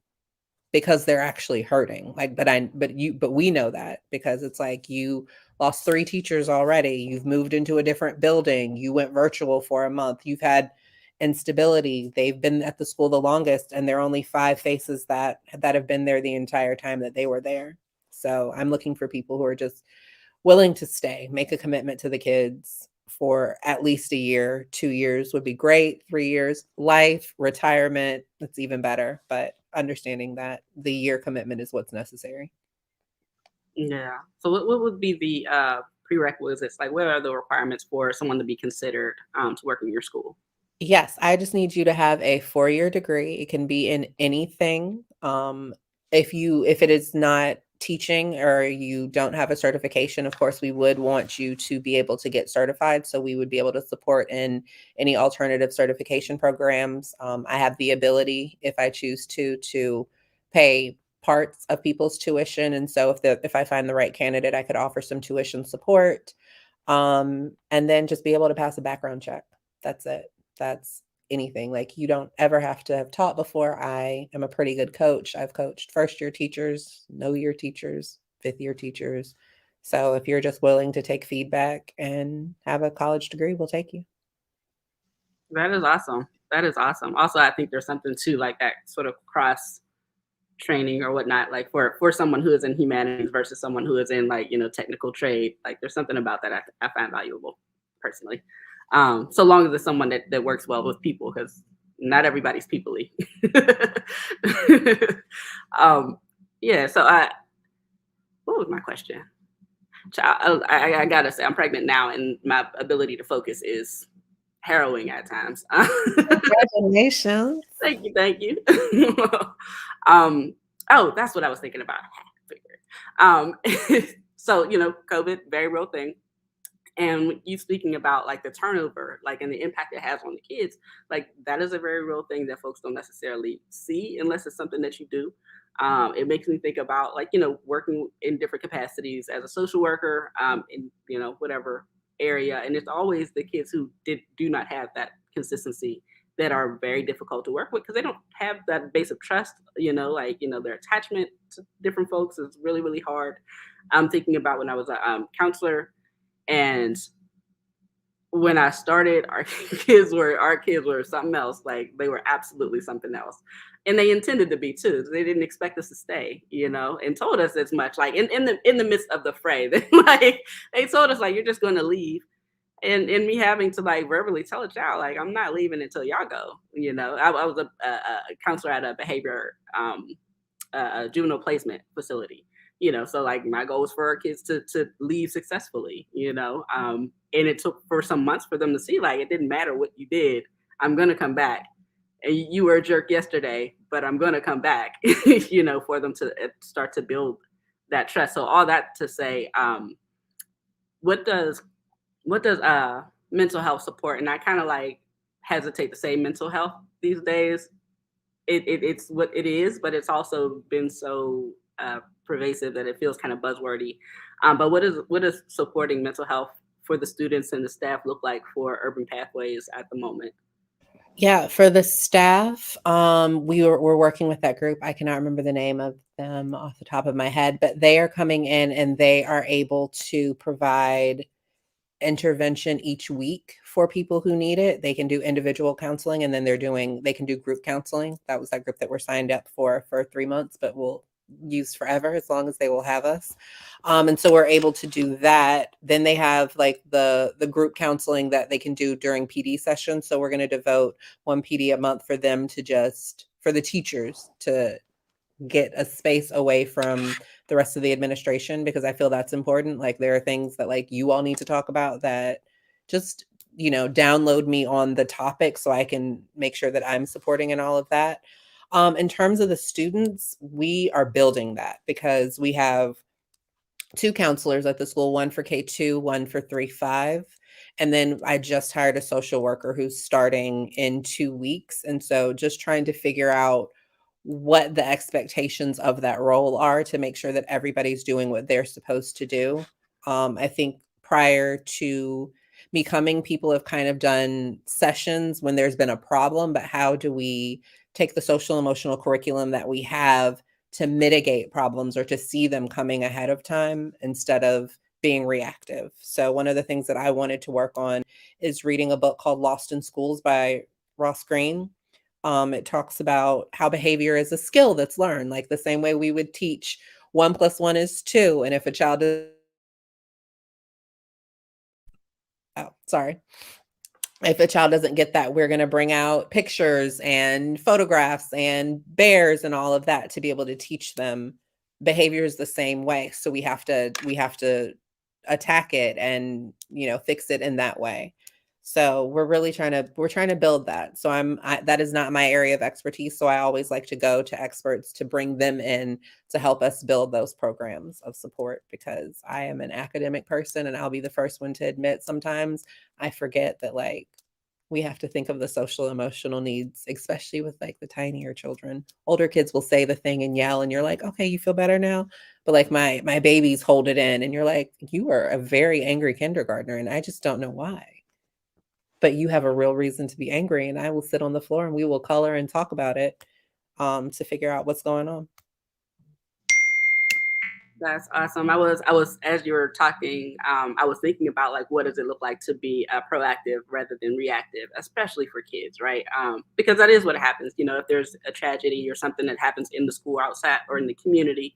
because they're actually hurting. Like, but we know that because it's like you lost 3 teachers already. You've moved into a different building. You went virtual for a month. You've had instability. They've been at the school the longest, and there are only 5 faces that have been there the entire time that they were there. So I'm looking for people who are just willing to stay, make a commitment to the kids for at least a year. 2 years would be great. 3 years, life, retirement, that's even better. But understanding that the year commitment is what's necessary. yeah. So what would be the prerequisites? Like what are the requirements for someone to be considered to work in your school? Yes, I just need you to have a 4-year degree. It can be in anything. If it is not teaching or you don't have a certification, of course, we would want you to be able to get certified. So we would be able to support in any alternative certification programs. I have the ability, if I choose to pay parts of people's tuition. And so if I find the right candidate, I could offer some tuition support. And then just be able to pass a background check. That's it. That's anything. Like you don't ever have to have taught before. I am a pretty good coach. I've coached first year teachers, no year teachers, fifth year teachers. So if you're just willing to take feedback and have a college degree, we'll take you. That is awesome. That is awesome. Also, I think there's something too like that sort of cross training or whatnot, like for someone who is in humanities versus someone who is in like technical trade. Like there's something about that I find valuable personally. So long as it's someone that works well with people, because not everybody's peoply. um, yeah. So what was my question? I gotta say, I'm pregnant now, and my ability to focus is harrowing at times. Congratulations. Thank you, thank you. um, oh, that's what I was thinking about. So COVID, very real thing. And with you speaking about like the turnover, like and the impact it has on the kids, like that is a very real thing that folks don't necessarily see unless it's something that you do. It makes me think about like, you know, working in different capacities as a social worker, in, you know, whatever area. And it's always the kids who do not have that consistency that are very difficult to work with because they don't have that base of trust, you know, like, you know, their attachment to different folks is really, really hard. I'm thinking about when I was a counselor, and when I started, our kids were something else. Like they were absolutely something else, and they intended to be too. They didn't expect us to stay, you know, and told us as much. Like in the midst of the fray, they told us like you're just going to leave, and me having to like verbally tell a child like I'm not leaving until y'all go. You know, I was a counselor at a behavior juvenile placement facility, you know, so like my goal was for our kids to leave successfully, you know, and it took for some months for them to see like it didn't matter what you did, I'm gonna come back, and you were a jerk yesterday but I'm gonna come back. You know, for them to start to build that trust. So all that to say, what does mental health support, and I kind of like hesitate to say mental health these days. It's what it is, but it's also been so pervasive that it feels kind of buzzwordy. But what is supporting mental health for the students and the staff look like for Urban Pathways at the moment? Yeah, for the staff, we're working with that group. I cannot remember the name of them off the top of my head, but they are coming in and they are able to provide intervention each week for people who need it. They can do individual counseling and then they can do group counseling. That was that group that we're signed up for 3 months, but we'll use forever as long as they will have us. And so we're able to do that. Then they have like the group counseling that they can do during PD sessions. So we're going to devote one PD a month for them to just for the teachers to get a space away from the rest of the administration, because I feel that's important. Like there are things that like you all need to talk about that just, download me on the topic so I can make sure that I'm supporting and all of that. In terms of the students, we are building that because we have two counselors at the school, one for K2, one for 3-5. And then I just hired a social worker who's starting in 2 weeks. And so just trying to figure out what the expectations of that role are to make sure that everybody's doing what they're supposed to do. I think prior to me coming, people have kind of done sessions when there's been a problem, but how do we take the social emotional curriculum that we have to mitigate problems or to see them coming ahead of time instead of being reactive? So one of the things that I wanted to work on is reading a book called Lost in Schools by Ross Greene. It talks about how behavior is a skill that's learned, like the same way we would teach 1 + 1 is 2. And if a child is, oh, sorry. If a child doesn't get that, we're going to bring out pictures and photographs and bears and all of that to be able to teach them behavior is the same way. So we have to attack it and, fix it in that way. So we're trying to build that. So that is not my area of expertise. So I always like to go to experts to bring them in to help us build those programs of support, because I am an academic person and I'll be the first one to admit sometimes I forget that like we have to think of the social emotional needs, especially with like the tinier children. Older kids will say the thing and yell and you're like, okay, you feel better now? But like my babies hold it in and you're like, you are a very angry kindergartner and I just don't know why. But you have a real reason to be angry, and I will sit on the floor and we will color and talk about it to figure out what's going on. That's awesome. I was as you were talking, I was thinking about like what does it look like to be proactive rather than reactive, especially for kids, right? Because that is what happens. You know, if there's a tragedy or something that happens in the school outside or in the community,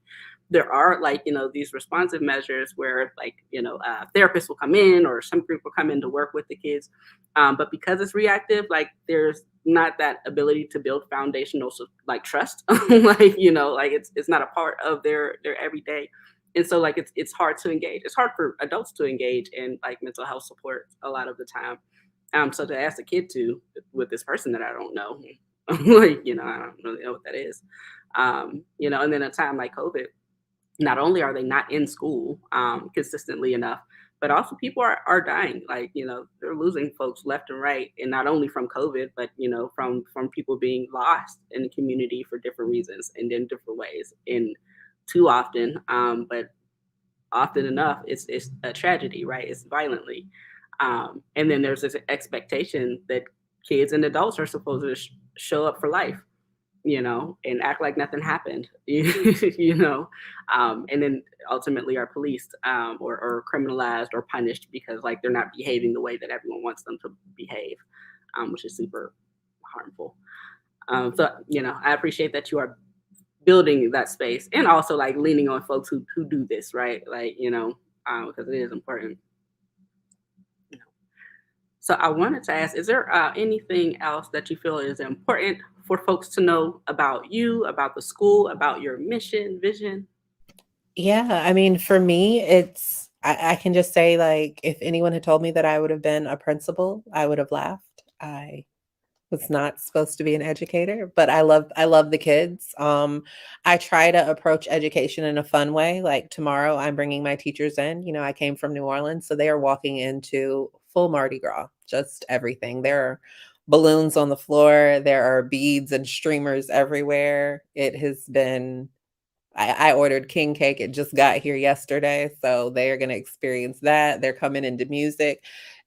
there are like, you know, these responsive measures where like, you know, therapists will come in or some group will come in to work with the kids. But because it's reactive, like there's not that ability to build foundational like trust. Like, you know, like it's not a part of their everyday. And so like it's hard to engage. It's hard for adults to engage in like mental health support a lot of the time. So to ask a kid to with this person that I don't know, like, you know, I don't really know what that is. You know, and then a time like COVID, not only are they not in school consistently enough, but also people are dying. Like, they're losing folks left and right, and not only from COVID, but from people being lost in the community for different reasons and in different ways. And too often, but often enough, it's a tragedy, right? It's violently. And then there's this expectation that kids and adults are supposed to show up for life, and act like nothing happened, and then ultimately are policed, or criminalized or punished because like they're not behaving the way that everyone wants them to behave, which is super harmful. So, I appreciate that you are building that space and also like leaning on folks who do this, right? Like, because it is important. So I wanted to ask, is there anything else that you feel is important for folks to know about you, about the school, about your mission, vision? Yeah, I mean, for me, I can just say, like, if anyone had told me that I would have been a principal, I would have laughed. I was not supposed to be an educator, but I love the kids. I try to approach education in a fun way. Like tomorrow, I'm bringing my teachers in. I came from New Orleans, so they are walking into full Mardi Gras, just everything. There are balloons on the floor, there are beads and streamers everywhere. It has been I ordered king cake. It just got here yesterday. So they are going to experience that. They're coming into music.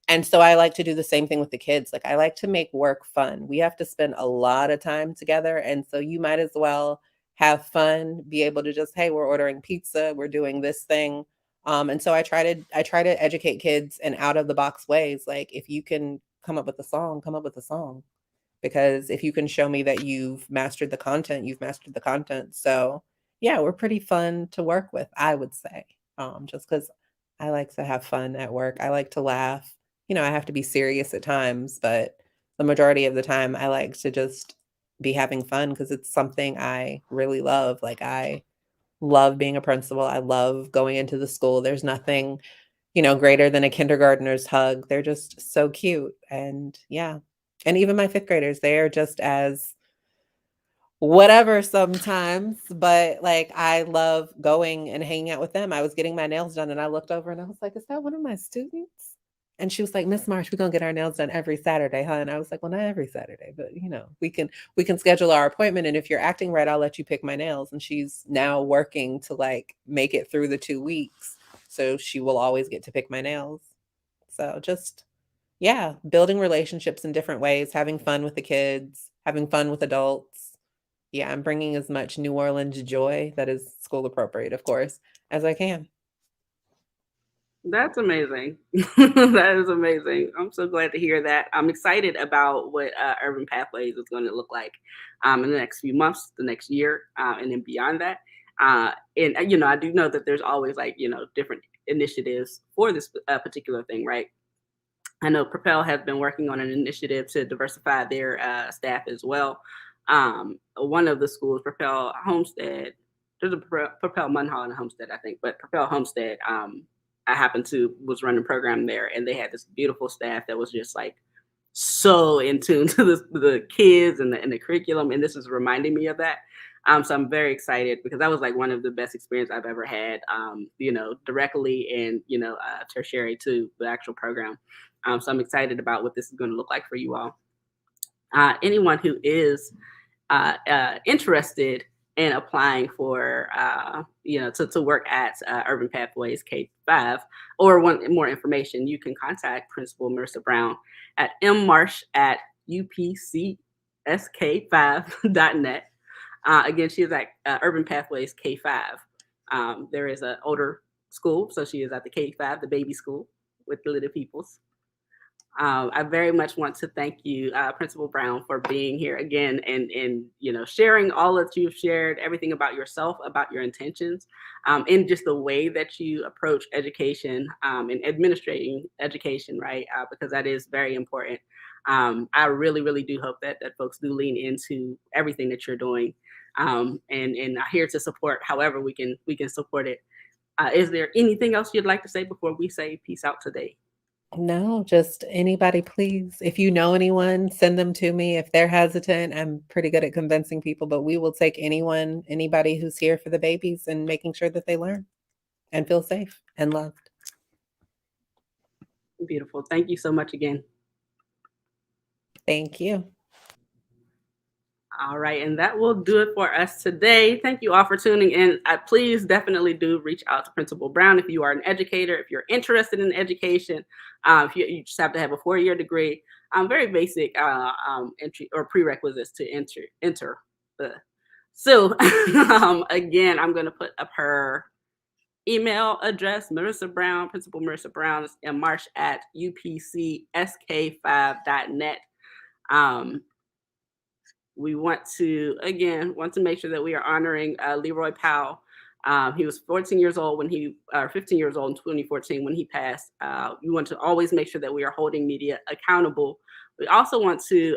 And so I like to do the same thing with the kids. Like I like to make work fun. We have to spend a lot of time together. And so you might as well have fun, be able to just, hey, we're ordering pizza, we're doing this thing. And so I try to educate kids in out of the box ways. Like if you can come up with a song, come up with a song. Because if you can show me that you've mastered the content, you've mastered the content. So yeah, we're pretty fun to work with, I would say. Just because I like to have fun at work. I like to laugh. I have to be serious at times, but the majority of the time I like to just be having fun because it's something I really love. Like I love being a principal. I love going into the school. There's nothing, greater than a kindergartner's hug. They're just so cute. And yeah. And even my fifth graders, they are just as whatever sometimes, but like I love going and hanging out with them. I was getting my nails done and I looked over and I was like, is that one of my students? And she was like, Miss Marsh, we're gonna get our nails done every Saturday, huh? And I was like, well, not every Saturday, but we can schedule our appointment. And if you're acting right, I'll let you pick my nails. And she's now working to like make it through the 2 weeks. So she will always get to pick my nails. So just yeah, building relationships in different ways, having fun with the kids, having fun with adults. Yeah, I'm bringing as much New Orleans joy that is school appropriate, of course, as I can. That's amazing. That is amazing. I'm so glad to hear that. I'm excited about what Urban Pathways is going to look like in the next few months, the next year, and then beyond that. And I do know that there's always like different initiatives for this particular thing, right? I know Propel has been working on an initiative to diversify their staff as well. One of the schools, Propel Homestead, there's a Propel Munhall and Homestead, I think, but Propel Homestead, I happened to was running a program there, and they had this beautiful staff that was just like so in tune to the kids and the curriculum, and this is reminding me of that. So I'm very excited because that was like one of the best experience I've ever had, directly and tertiary to the actual program. So I'm excited about what this is going to look like for you all. Anyone who is interested in applying for, to work at Urban Pathways K-5 or want more information, you can contact Principal Merisa Brown at mmarsh at upcsk5.net. Again, she is at Urban Pathways K-5. There is an older school, so she is at the K-5, the baby school with the little peoples. I very much want to thank you, Principal Brown, for being here again and sharing all that you've shared, everything about yourself, about your intentions, and just the way that you approach education and administrating education, right? Because that is very important. I really, really do hope that folks do lean into everything that you're doing, and I'm here to support however we can support it. Is there anything else you'd like to say before we say peace out today? No, just anybody, please. If you know anyone, send them to me. If they're hesitant, I'm pretty good at convincing people, but we will take anyone, anybody who's here for the babies and making sure that they learn and feel safe and loved. Beautiful. Thank you so much again. Thank you. All right, and that will do it for us today. Thank you all for tuning in. Please definitely do reach out to Principal Brown if you are an educator, if you're interested in education. If you just have to have a 4-year degree. Very basic entry or prerequisites to enter. So again, I'm going to put up her email address, Merisa Brown, Principal Merisa Brown, and march at upcsk5.net. We want to make sure that we are honoring Leroy Powell. He was 14 years old when he, or 15 years old in 2014 when he passed. We want to always make sure that we are holding media accountable. We also want to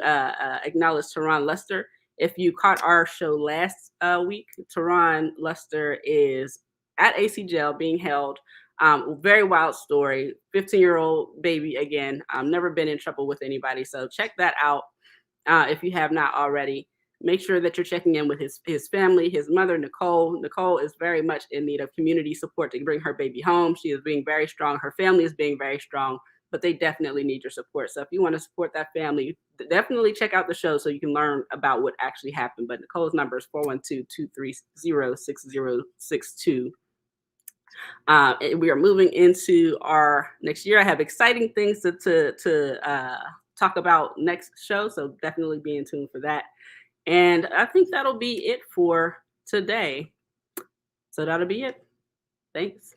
acknowledge Teron Lester. If you caught our show last week, Teron Lester is at AC jail being held. Very wild story. 15-year-old baby again. Never been in trouble with anybody. So check that out. If you have not already. Make sure that you're checking in with his family, his mother, Nicole. Nicole is very much in need of community support to bring her baby home. She is being very strong. Her family is being very strong, but they definitely need your support. So if you want to support that family, definitely check out the show so you can learn about what actually happened. But Nicole's number is 412-230-6062. We are moving into our next year. I have exciting things to talk about next show, so definitely be in tune for that. And I think that'll be it for today. So that'll be it. Thanks.